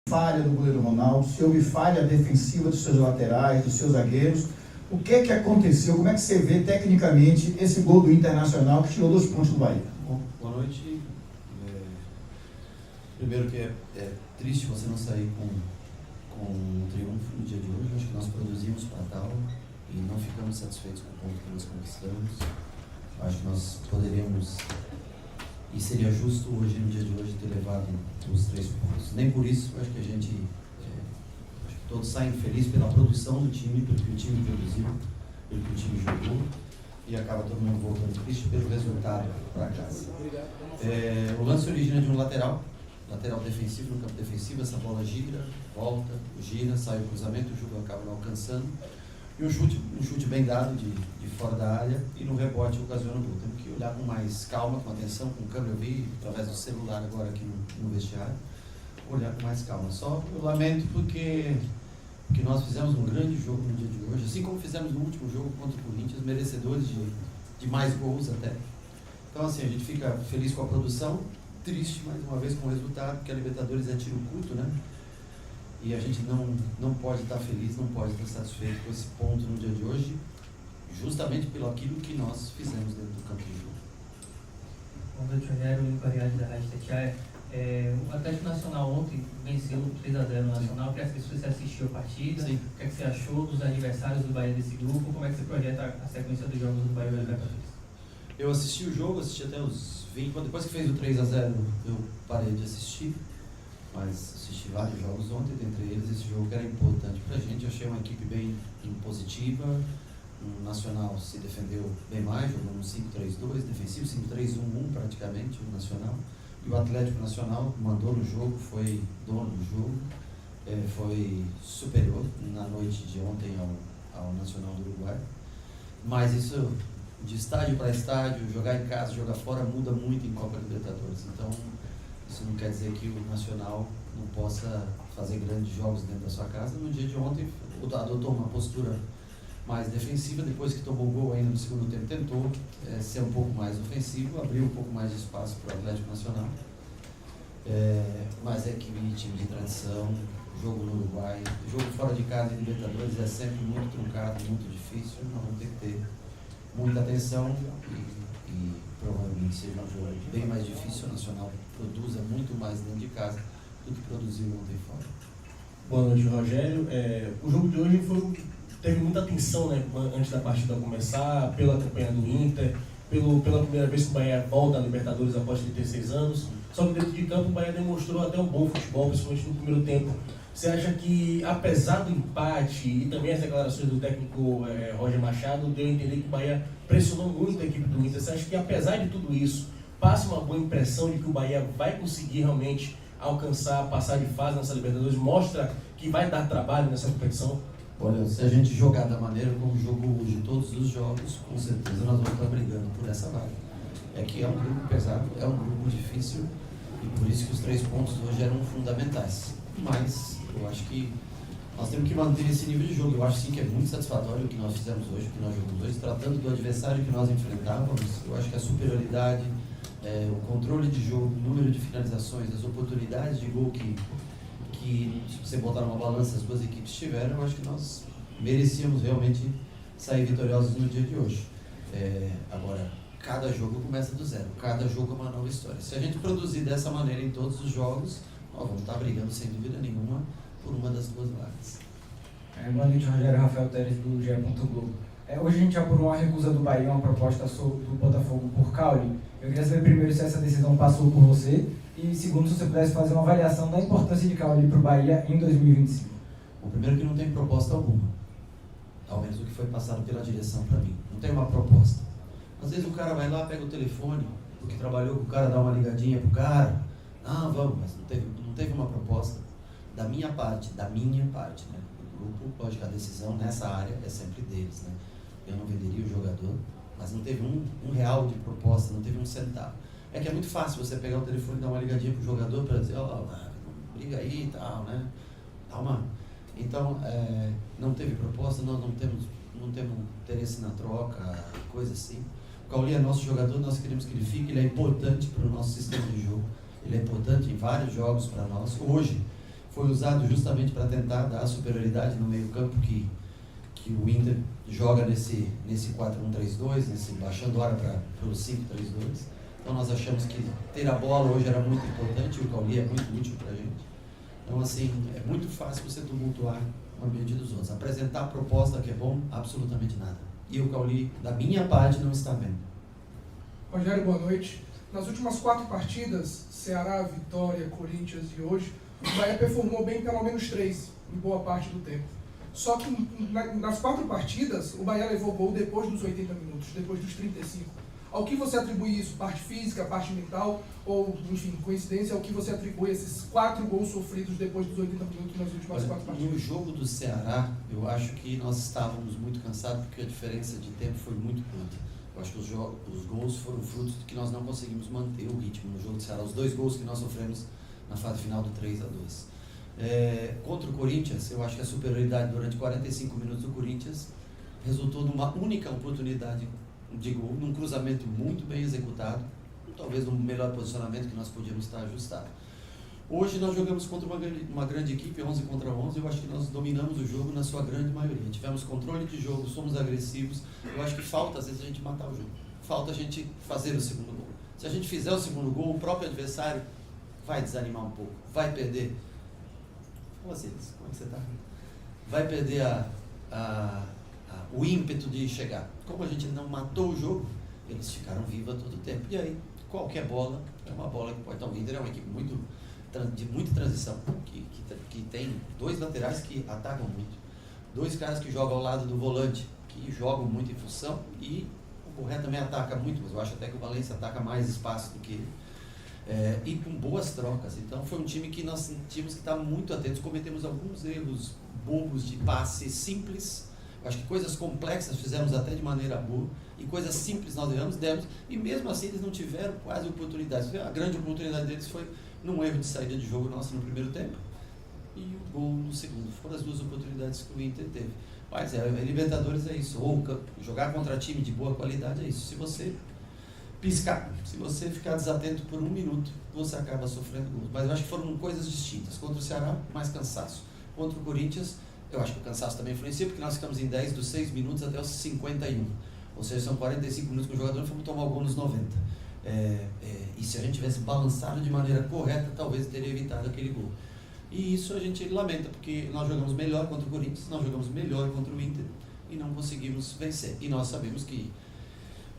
falha do goleiro Ronaldo, se houve falha defensiva dos seus laterais, dos seus zagueiros. O que é que aconteceu? Como é que você vê tecnicamente esse gol do Internacional que tirou 2 pontos do Bahia? Bom, boa noite. Primeiro que é triste você não sair com um triunfo no dia de hoje. Acho que nós produzimos para tal e não ficamos satisfeitos com o ponto que nós conquistamos. Acho que nós poderíamos, e seria justo hoje, no dia de hoje, ter levado os 3 pontos. Nem por isso, acho que a gente, acho que todos saem felizes pela produção do time, pelo que o time produziu, pelo que o time jogou, e acaba todo mundo voltando triste pelo resultado para casa. O lance origina de um lateral defensivo, no campo defensivo. Essa bola gira, volta, gira, sai o cruzamento, o jogo acaba não alcançando. E um chute bem dado de fora da área, e no rebote ocasiona o gol. Temos que olhar com mais calma, com atenção, com câmera. Eu vi através do celular agora aqui no vestiário, olhar com mais calma. Só eu lamento porque nós fizemos um grande jogo no dia de hoje, assim como fizemos no último jogo contra o Corinthians, merecedores de mais gols até. Então assim, a gente fica feliz com a produção, triste mais uma vez com o resultado, porque a Libertadores é tiro curto, né? E a gente não pode estar feliz, não pode estar satisfeito com esse ponto no dia de hoje, justamente pelo aquilo que nós fizemos dentro do campo de jogo. Boa noite, Rogério, Nico Ariadne da Rádio Tatiaia. O Atlético Nacional ontem venceu 3-0 no Nacional. Queria saber se você assistiu a partida. Sim. O que é que você achou dos adversários do Bahia desse grupo? Como é que você projeta a sequência dos jogos do Bahia da Libertadores? Eu assisti o jogo, assisti até os 20, depois que fez o 3-0 eu parei de assistir, mas assisti vários jogos ontem, dentre eles esse jogo que era importante pra gente. Eu achei uma equipe bem positiva, o Nacional se defendeu bem mais, jogou um 5-3-2, defensivo, 5-3-1-1 praticamente, o Nacional, e o Atlético Nacional mandou no jogo, foi dono do jogo, foi superior na noite de ontem ao Nacional do Uruguai, mas isso, de estádio para estádio, jogar em casa, jogar fora, muda muito em Copa Libertadores. Então, isso não quer dizer que o Nacional não possa fazer grandes jogos dentro da sua casa. No dia de ontem, adotou uma postura mais defensiva, depois que tomou gol ainda no segundo tempo, tentou ser um pouco mais ofensivo, abriu um pouco mais de espaço para o Atlético Nacional. Mas é que time de tradição, jogo no Uruguai, jogo fora de casa em Libertadores é sempre muito truncado, muito difícil. Nós vamos ter que ter muita atenção e provavelmente seja um jogo bem mais difícil. O Nacional produza muito mais dentro de casa do que produziu ontem fora. Boa noite, Rogério. O jogo de hoje teve muita atenção, né, antes da partida começar, pela campanha do Inter, pela primeira vez que o Bahia volta à Libertadores após 36 anos. Só que dentro de campo o Bahia demonstrou até um bom futebol, principalmente no primeiro tempo. Você acha que, apesar do empate e também as declarações do técnico Roger Machado, deu a entender que o Bahia pressionou muito a equipe do Inter? Você acha que, apesar de tudo isso, passa uma boa impressão de que o Bahia vai conseguir realmente alcançar, passar de fase nessa Libertadores? Mostra que vai dar trabalho nessa competição? Olha, se a gente jogar da maneira como jogou hoje todos os jogos, com certeza nós vamos estar brigando por essa vaga. É que é um grupo pesado, é um grupo difícil, e por isso que os 3 pontos hoje eram fundamentais. Mas eu acho que nós temos que manter esse nível de jogo. Eu acho sim que é muito satisfatório o que nós fizemos hoje, o que nós jogamos hoje, tratando do adversário que nós enfrentávamos. Eu acho que a superioridade, o controle de jogo, o número de finalizações, as oportunidades de gol que se você botar numa balança as duas equipes tiveram, eu acho que nós merecíamos realmente sair vitoriosos no dia de hoje. Agora, cada jogo começa do zero, cada jogo é uma nova história. Se a gente produzir dessa maneira em todos os jogos, nós vamos estar brigando sem dúvida nenhuma por uma das duas vagas. Boa noite, Rogério. Rafael Teres, do GE. Globo. Hoje a gente apurou uma recusa do Bahia, uma proposta do Botafogo por Caule. Eu queria saber primeiro se essa decisão passou por você e segundo, se você pudesse fazer uma avaliação da importância de Caule para o Bahia em 2025. O primeiro que não tem proposta alguma, ao menos o que foi passado pela direção para mim. Não tem uma proposta. Às vezes o cara vai lá, pega o telefone, porque trabalhou com o cara, dá uma ligadinha pro cara. Ah, vamos, mas não teve uma proposta da minha parte, né? O grupo, lógico, a decisão nessa área é sempre deles, né? Eu não venderia o jogador, mas não teve um real de proposta, não teve um centavo. É que é muito fácil você pegar o telefone e dar uma ligadinha pro jogador para dizer, briga aí e tal, né? Então, não teve proposta, nós não temos interesse na troca, coisa assim. O Cauli é nosso jogador, nós queremos que ele fique, ele é importante para o nosso sistema de jogo, ele é importante em vários jogos para nós. Hoje foi usado justamente para tentar dar superioridade no meio campo que o Inter joga nesse 4-1-3-2, baixando hora para o 5-3-2. Então nós achamos que ter a bola hoje era muito importante e o Cauli é muito útil para a gente. Então assim, é muito fácil você tumultuar o ambiente dos outros. Apresentar a proposta que é bom, absolutamente nada. E o Cauli, da minha parte, não está vendo. Rogério, boa noite. Nas últimas 4 partidas, Ceará, Vitória, Corinthians e hoje, o Bahia performou bem pelo menos 3, em boa parte do tempo. Só que nas 4 partidas, o Bahia levou gol depois dos 80 minutos, depois dos 35. Ao que você atribui isso? Parte física, parte mental? Ou, enfim, coincidência, ao que você atribui esses 4 gols sofridos depois dos 80 minutos nas últimas 4 partidas? No jogo do Ceará, eu acho que nós estávamos muito cansados porque a diferença de tempo foi muito curta. Eu acho que os gols foram frutos de que nós não conseguimos manter o ritmo no jogo do Ceará. Os 2 gols que nós sofremos na fase final do 3-2. Contra o Corinthians, eu acho que a superioridade durante 45 minutos do Corinthians resultou numa única oportunidade de gol, num cruzamento muito bem executado, talvez no melhor posicionamento que nós podíamos estar ajustado. Hoje nós jogamos contra uma grande equipe, 11 contra 11, eu acho que nós dominamos o jogo na sua grande maioria. Tivemos controle de jogo, somos agressivos, eu acho que falta às vezes a gente matar o jogo, falta a gente fazer o segundo gol. Se a gente fizer o segundo gol, o próprio adversário vai desanimar um pouco, vai perder. Como assim? Como é que você está? Vai perder o ímpeto de chegar. Como a gente não matou o jogo, eles ficaram vivos a todo tempo. E aí, qualquer bola é uma bola que pode... Então, o Inter é uma equipe de muita transição, que tem 2 laterais que atacam muito, 2 caras que jogam ao lado do volante, que jogam muito em função, e o Correa também ataca muito, mas eu acho até que o Valencia ataca mais espaço do que ele. E com boas trocas. Então foi um time que nós tínhamos que estar muito atentos. Cometemos alguns erros bobos de passe simples. Eu acho que coisas complexas fizemos até de maneira boa, e coisas simples nós demos, e mesmo assim eles não tiveram quase oportunidades. A grande oportunidade deles foi num erro de saída de jogo nosso no primeiro tempo e o gol no segundo. Foram as 2 oportunidades que o Inter teve. Mas Libertadores é isso, ou jogar contra time de boa qualidade é isso. Se você piscar, se você ficar desatento por 1 minuto, você acaba sofrendo gols. Mas eu acho que foram coisas distintas. Contra o Ceará, mais cansaço. Contra o Corinthians, eu acho que o cansaço também influencia, porque nós ficamos em 10 dos 6 minutos até os 51. Ou seja, são 45 minutos com o jogador e fomos tomar o gol nos 90. E se a gente tivesse balançado de maneira correta, talvez teria evitado aquele gol. E isso a gente lamenta, porque nós jogamos melhor contra o Corinthians, nós jogamos melhor contra o Inter e não conseguimos vencer. E nós sabemos que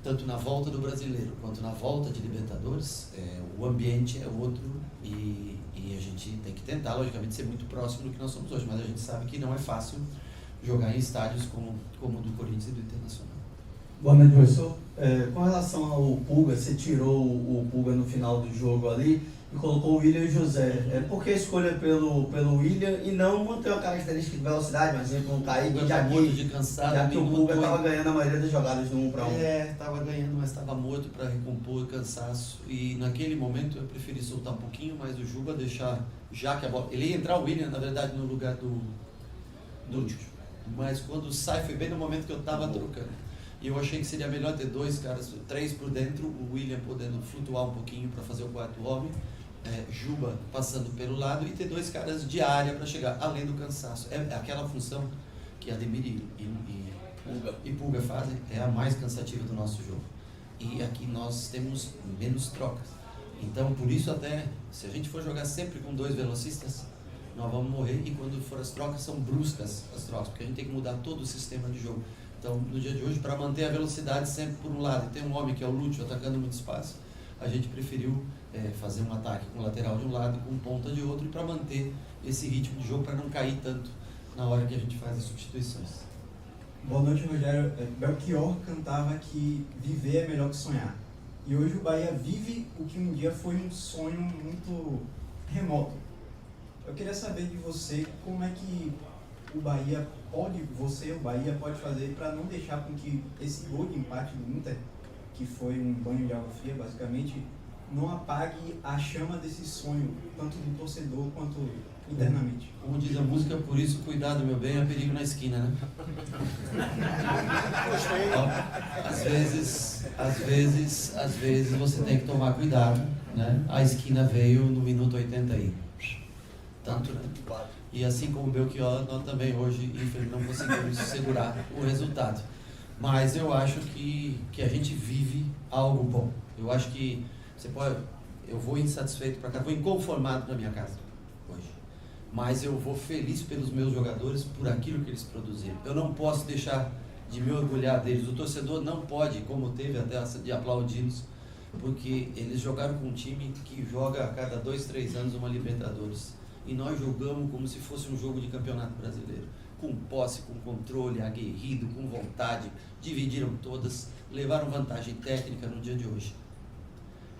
tanto na volta do Brasileiro quanto na volta de Libertadores, o ambiente é outro e a gente tem que tentar, logicamente, ser muito próximo do que nós somos hoje, mas a gente sabe que não é fácil jogar em estádios como o do Corinthians e do Internacional. Boa noite, professor. Com relação ao Pulga, você tirou o Pulga no final do jogo ali e colocou o William e o José. Por que a escolha pelo William e não manter uma característica de velocidade, por exemplo, um Kaique, já que o Pulga estava ganhando a maioria das jogadas no 1 para 1? Estava ganhando, mas estava morto para recompor o cansaço. E naquele momento eu preferi soltar um pouquinho mais o Juba, deixar, já que a bola... Ele ia entrar o William, na verdade, no lugar do Lúcio. Mas quando sai, foi bem no momento que eu estava trocando. E eu achei que seria melhor ter 2 caras, 3 por dentro, o William podendo flutuar um pouquinho para fazer o 4º homem, Juba passando pelo lado e ter 2 caras de área para chegar, além do cansaço. É aquela função que Ademir e Pulga fazem, é a mais cansativa do nosso jogo. E aqui nós temos menos trocas. Então, por isso até, se a gente for jogar sempre com 2 velocistas, nós vamos morrer, e quando for as trocas, são bruscas as trocas, porque a gente tem que mudar todo o sistema de jogo. Então, no dia de hoje, para manter a velocidade sempre por um lado, e tem um homem que é o Lúcio atacando muito espaço, a gente preferiu fazer um ataque com o lateral de um lado e com ponta de outro, e para manter esse ritmo de jogo, para não cair tanto na hora que a gente faz as substituições. Boa noite, Rogério. Belchior cantava que viver é melhor que sonhar. E hoje o Bahia vive o que um dia foi um sonho muito remoto. Eu queria saber de você como é que o Bahia pode fazer para não deixar com que esse gol de empate do Inter, que foi um banho de água fria basicamente, não apague a chama desse sonho, tanto do torcedor quanto internamente. Como diz a música, por isso cuidado, meu bem, é perigo na esquina, né? Às vezes você tem que tomar cuidado, né? A esquina veio no minuto 80 aí. tanto, né? E assim como o Belchior, nós também hoje, infelizmente, não conseguimos segurar o resultado. Mas eu acho que a gente vive algo bom. Eu acho que eu vou insatisfeito para cá, vou inconformado na minha casa hoje. Mas eu vou feliz pelos meus jogadores, por aquilo que eles produziram. Eu não posso deixar de me orgulhar deles. O torcedor não pode, como teve até de aplaudi-los, porque eles jogaram com um time que joga a cada 2, 3 anos uma Libertadores. E nós jogamos como se fosse um jogo de campeonato brasileiro. Com posse, com controle, aguerrido, com vontade, dividiram todas, levaram vantagem técnica no dia de hoje.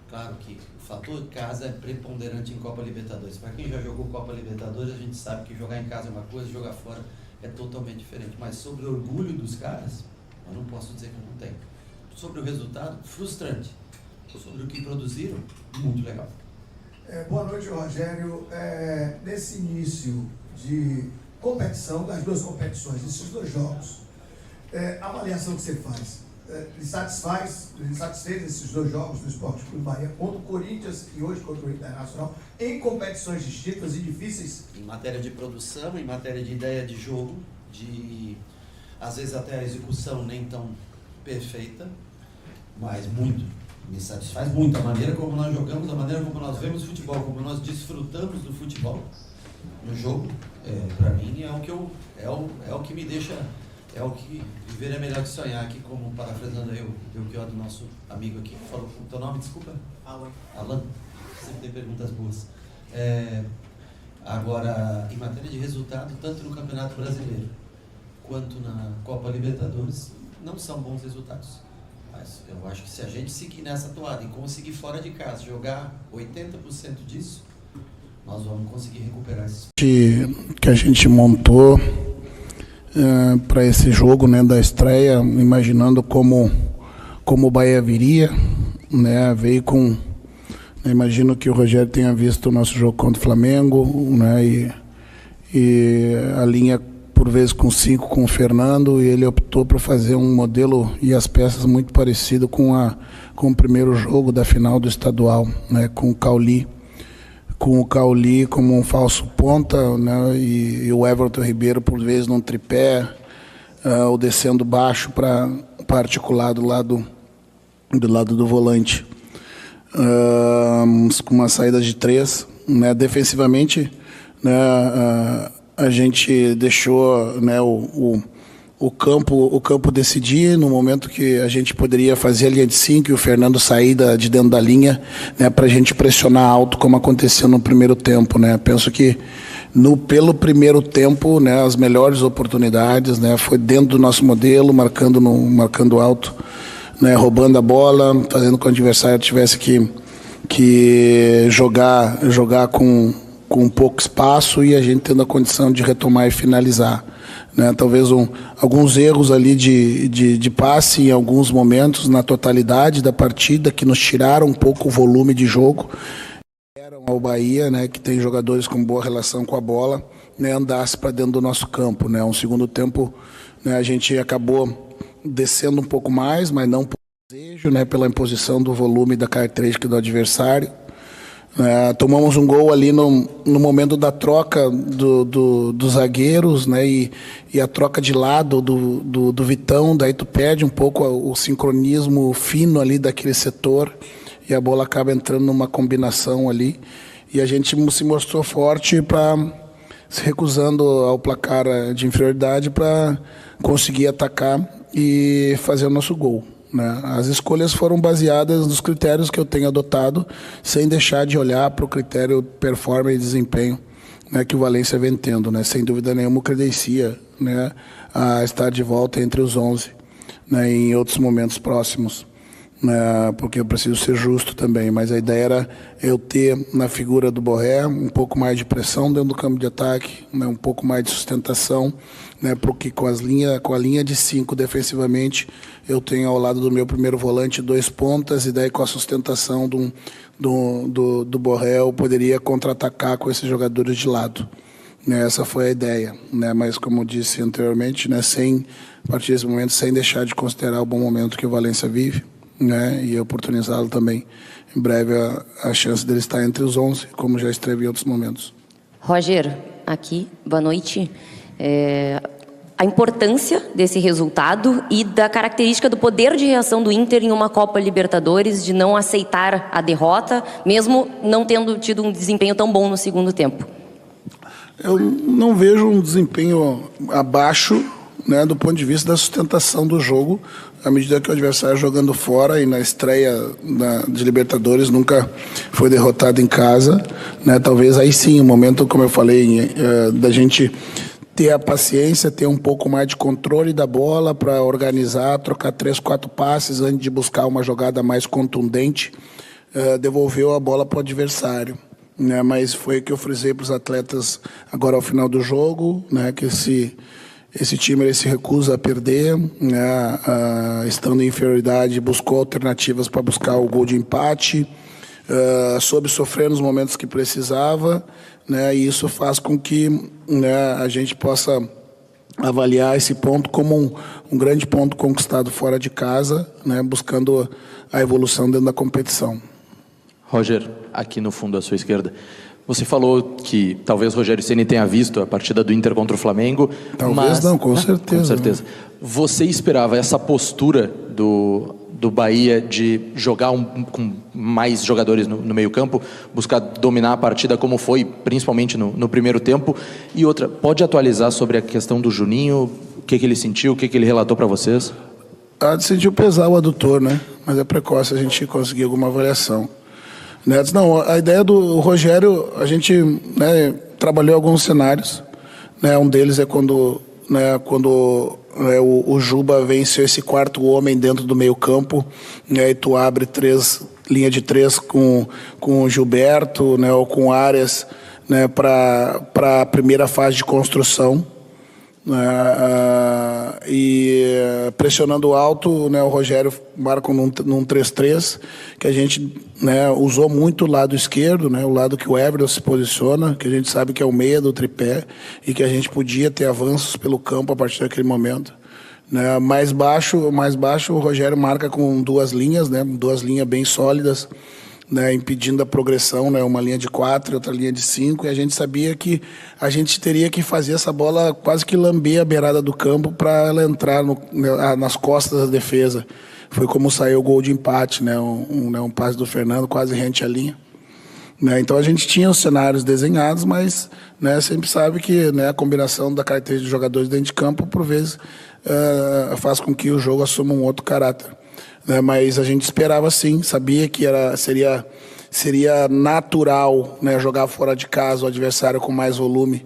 Claro que o fator casa é preponderante em Copa Libertadores. Para quem já jogou Copa Libertadores, a gente sabe que jogar em casa é uma coisa, jogar fora é totalmente diferente. Mas sobre o orgulho dos caras, eu não posso dizer que eu não tenho. Sobre o resultado, frustrante. Sobre o que produziram, muito legal. Boa noite, Rogério. Nesse início de competição, das duas competições, desses dois jogos, a avaliação que você faz, lhe satisfez esses dois jogos do Sport Clube Bahia contra o Corinthians e hoje contra o Internacional, em competições distintas e difíceis? Em matéria de produção, em matéria de ideia de jogo, às vezes até a execução nem tão perfeita, mas me satisfaz muito a maneira como nós jogamos, a maneira como nós vemos futebol, como nós desfrutamos do futebol no jogo. Para mim é o que me deixa, é o que viver é melhor que sonhar, aqui como parafrasando eu, o que do nosso amigo aqui, que falou o teu nome, desculpa? Alan, sempre tem perguntas boas. Agora, em matéria de resultado, tanto no Campeonato Brasileiro quanto na Copa Libertadores, não são bons resultados. Mas eu acho que se a gente seguir nessa toada e conseguir fora de casa jogar 80% disso, nós vamos conseguir recuperar isso. Que a gente montou para esse jogo, né, da estreia, imaginando como o Bahia viria, né, veio com... Imagino que o Rogério tenha visto o nosso jogo contra o Flamengo, né, e a linha por vezes com 5 com o Fernando, e ele optou por fazer um modelo e as peças muito parecido com o primeiro jogo da final do estadual, né, com o Cauli como um falso ponta, né, e o Everton Ribeiro por vezes num tripé, ou descendo baixo para articular do lado do volante, com uma saída de 3, né, defensivamente, né, a gente deixou, né, o campo decidir no momento que a gente poderia fazer a linha de 5 e o Fernando sair de dentro da linha, né, para a gente pressionar alto, como aconteceu no primeiro tempo, né. Penso que pelo primeiro tempo, né, as melhores oportunidades, né, foi dentro do nosso modelo, marcando alto, né, roubando a bola, fazendo com que o adversário tivesse que jogar com pouco espaço e a gente tendo a condição de retomar e finalizar, né? Talvez alguns erros ali de passe em alguns momentos, na totalidade da partida, que nos tiraram um pouco o volume de jogo, eram ao Bahia, né, que tem jogadores com boa relação com a bola, né, andasse para dentro do nosso campo, né? Um segundo tempo, né, a gente acabou descendo um pouco mais, mas não por desejo, né, pela imposição do volume da característica do adversário. Tomamos um gol ali no momento da troca dos zagueiros, né, e a troca de lado do Vitão, daí tu perde um pouco o sincronismo fino ali daquele setor e a bola acaba entrando numa combinação ali e a gente se mostrou forte se recusando ao placar de inferioridade para conseguir atacar e fazer o nosso gol, né? As escolhas foram baseadas nos critérios que eu tenho adotado, sem deixar de olhar para o critério performance e desempenho, né, que o Valência vem tendo, né? Sem dúvida nenhuma credencia, né, a estar de volta entre os 11, né, em outros momentos próximos, né, porque eu preciso ser justo também, mas a ideia era eu ter na figura do Borré um pouco mais de pressão dentro do campo de ataque, né, um pouco mais de sustentação, né, porque com a linha de 5 defensivamente eu tenho ao lado do meu primeiro volante 2 pontas e daí com a sustentação do Borré eu poderia contra-atacar com esses jogadores de lado, né, essa foi a ideia, né, mas como eu disse anteriormente, né, a partir desse momento sem deixar de considerar o bom momento que o Valência vive, né, e oportunizá-lo também em breve a chance dele estar entre os 11, como já esteve em outros momentos. Roger, aqui, boa noite. A importância desse resultado e da característica do poder de reação do Inter em uma Copa Libertadores, de não aceitar a derrota, mesmo não tendo tido um desempenho tão bom no segundo tempo. Eu não vejo um desempenho abaixo, né, do ponto de vista da sustentação do jogo, à medida que o adversário jogando fora e na estreia de Libertadores nunca foi derrotado em casa, né, talvez aí sim, o momento, como eu falei, da gente ter a paciência, ter um pouco mais de controle da bola para organizar, trocar 3, 4 passes antes de buscar uma jogada mais contundente, devolveu a bola para o adversário. Né, mas foi o que eu frisei para os atletas agora ao final do jogo, né, que esse time ele se recusa a perder, né, estando em inferioridade, buscou alternativas para buscar o gol de empate, soube sofrer nos momentos que precisava, né, e isso faz com que, né, a gente possa avaliar esse ponto como um grande ponto conquistado fora de casa, né, buscando a evolução dentro da competição. Roger, aqui no fundo à sua esquerda, você falou que talvez Rogério Ceni tenha visto a partida do Inter contra o Flamengo. Talvez não, com certeza. Com certeza. Você esperava essa postura do Bahia de jogar com mais jogadores no meio campo, buscar dominar a partida como foi, principalmente no primeiro tempo? E outra, pode atualizar sobre a questão do Juninho, o que ele sentiu, o que ele relatou para vocês? Sentiu pesar o adutor, né? Mas é precoce a gente conseguir alguma avaliação. Não, a ideia do Rogério, a gente, né, trabalhou alguns cenários, né, um deles é quando o Juba venceu esse quarto homem dentro do meio campo, né, e tu abre linha de 3 com o Gilberto, né, ou com Arias, né, para a primeira fase de construção, e pressionando alto, né, o Rogério marca num 3-3, que a gente, né, usou muito o lado esquerdo, né, o lado que o Everton se posiciona, que a gente sabe que é o meia do tripé, e que a gente podia ter avanços pelo campo a partir daquele momento. Né, mais baixo, o Rogério marca com 2 linhas, né, 2 linhas bem sólidas, né, impedindo a progressão, né, uma linha de 4 e outra linha de 5, e a gente sabia que a gente teria que fazer essa bola quase que lamber a beirada do campo para ela entrar nas costas da defesa. Foi como saiu o gol de empate, né, um passe do Fernando quase rente à linha. Né, então a gente tinha os cenários desenhados, mas, né, sempre sabe que, né, a combinação da característica dos jogadores dentro de campo, por vezes, faz com que o jogo assuma um outro caráter. Mas a gente esperava sim, sabia que seria natural, né, jogar fora de casa o adversário com mais volume,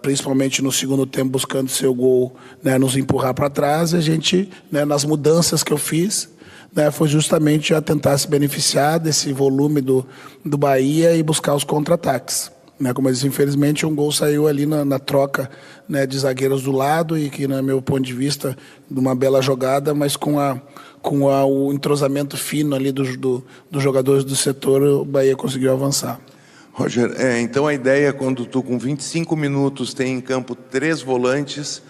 principalmente no segundo tempo buscando seu gol, né, nos empurrar para trás. E a gente, né, nas mudanças que eu fiz, né, foi justamente a tentar se beneficiar desse volume do Bahia e buscar os contra-ataques. Né, como eu disse, infelizmente um gol saiu ali na troca, né, de zagueiros do lado e que, no meu ponto de vista, de uma bela jogada, mas com o entrosamento fino ali dos jogadores do setor, o Bahia conseguiu avançar. Roger, então a ideia, quando tu com 25 minutos tem em campo 3 volantes,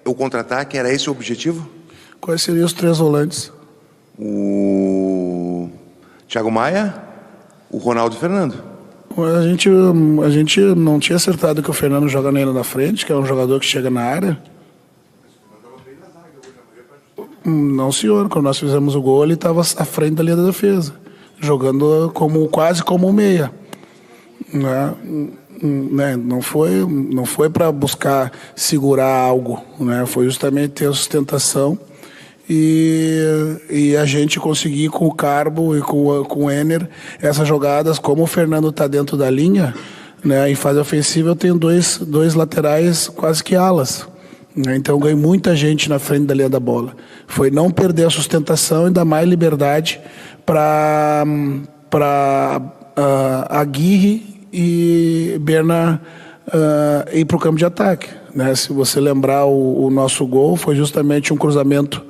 o contra-ataque, era esse o objetivo? Quais seriam os 3 volantes? O Thiago Maia, o Ronaldo e o Fernando. A gente não tinha acertado que o Fernando joga nele na frente, que é um jogador que chega na área. Não, senhor. Quando nós fizemos o gol, ele estava à frente da linha da defesa, jogando quase como um meia. Né? Não foi para buscar segurar algo, né? Foi justamente ter a sustentação e a gente conseguir com o Carbo e com o Ener essas jogadas. Como o Fernando está dentro da linha, né, em fase ofensiva, eu tenho dois laterais quase que alas, né, então eu ganhei muita gente na frente da linha da bola. Foi não perder a sustentação e dar mais liberdade para Aguirre e Berna ir para o campo de ataque, né? Se você lembrar, o nosso gol foi justamente um cruzamento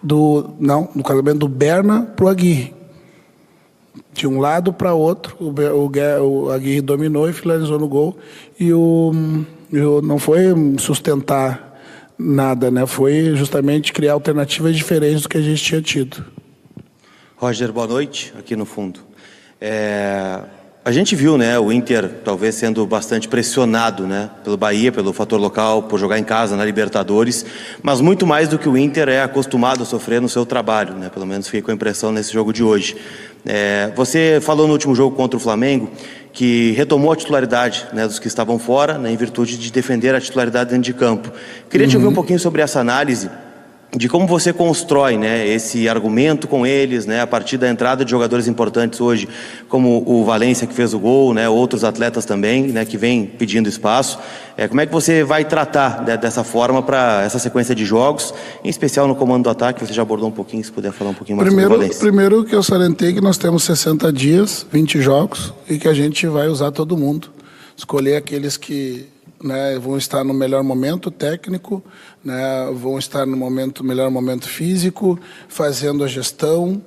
no cruzamento do Berna para o Aguirre. De um lado para outro, o Aguirre dominou e finalizou no gol. E não foi sustentar nada, né? Foi justamente criar alternativas diferentes do que a gente tinha tido. Roger, boa noite, aqui no fundo. A gente viu, né, o Inter talvez sendo bastante pressionado, né, pelo Bahia, pelo fator local, por jogar em casa na Libertadores, mas muito mais do que o Inter é acostumado a sofrer no seu trabalho, né, pelo menos fiquei com a impressão nesse jogo de hoje. Você falou no último jogo contra o Flamengo que retomou a titularidade, né, dos que estavam fora, né, em virtude de defender a titularidade dentro de campo. Queria te ouvir um pouquinho sobre essa análise de como você constrói, né, esse argumento com eles, né, a partir da entrada de jogadores importantes hoje, como o Valência que fez o gol, né, outros atletas também, né, que vem pedindo espaço. Como é que você vai tratar, né, dessa forma para essa sequência de jogos, em especial no comando do ataque? Você já abordou um pouquinho, se puder falar um pouquinho mais sobre o Valência. Primeiro que eu salientei que nós temos 60 dias, 20 jogos, e que a gente vai usar todo mundo. Escolher aqueles que, né, vão estar no melhor momento técnico, né, vão estar no melhor momento físico, fazendo a gestão,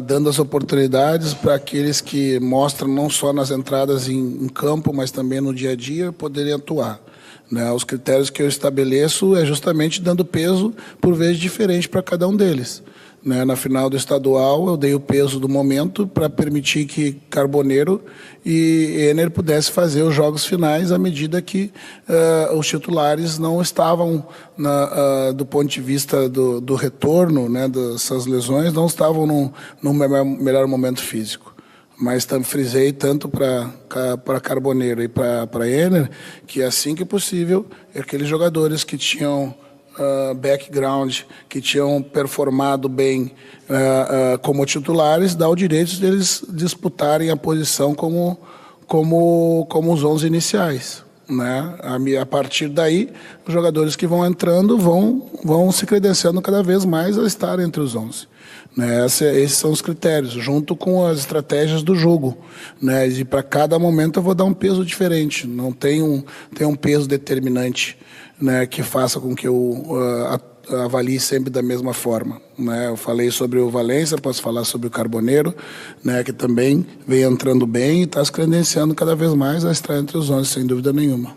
dando as oportunidades para aqueles que mostram não só nas entradas em campo, mas também no dia a dia, poderem atuar. Né, os critérios que eu estabeleço é justamente dando peso por vezes diferente para cada um deles. Né, na final do estadual eu dei o peso do momento para permitir que Carboneiro e Ener pudessem fazer os jogos finais à medida que os titulares não estavam, do ponto de vista do retorno, né, dessas lesões, não estavam no melhor momento físico. Mas frisei tanto para Carboneiro e para Ener que assim que possível, aqueles jogadores que tinham background, que tinham performado bem como titulares, dá o direito deles disputarem a posição como os 11 iniciais. Né? A partir daí, os jogadores que vão entrando vão se credenciando cada vez mais a estar entre os 11. Né? Esses são os critérios, junto com as estratégias do jogo. Né? E para cada momento eu vou dar um peso diferente, não tem um peso determinante, né, que faça com que eu avalie sempre da mesma forma. Né? Eu falei sobre o Valência, posso falar sobre o Carboneiro, né, que também vem entrando bem e está se credenciando cada vez mais a estar entre os 11, sem dúvida nenhuma.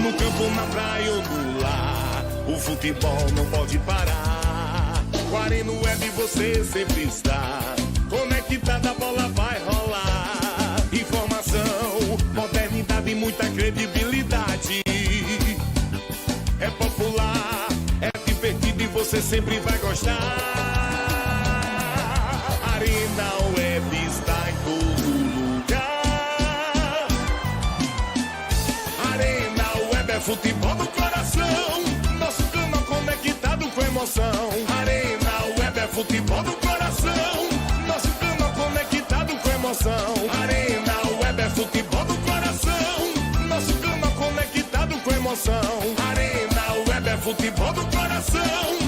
No campo, na praia ou no lar, o futebol não pode parar. Com a Arena Web você sempre está conectada, a bola vai rolar. Informação, modernidade e muita credibilidade. É popular, é divertido e você sempre vai gostar. Arena Web está em todo lugar. Arena Web é futebol do coração. Nosso canal conectado com emoção. Futebol do coração, nosso canal conectado com emoção. Arena Web é futebol do coração, nosso canal conectado com emoção. Arena Web é futebol do coração.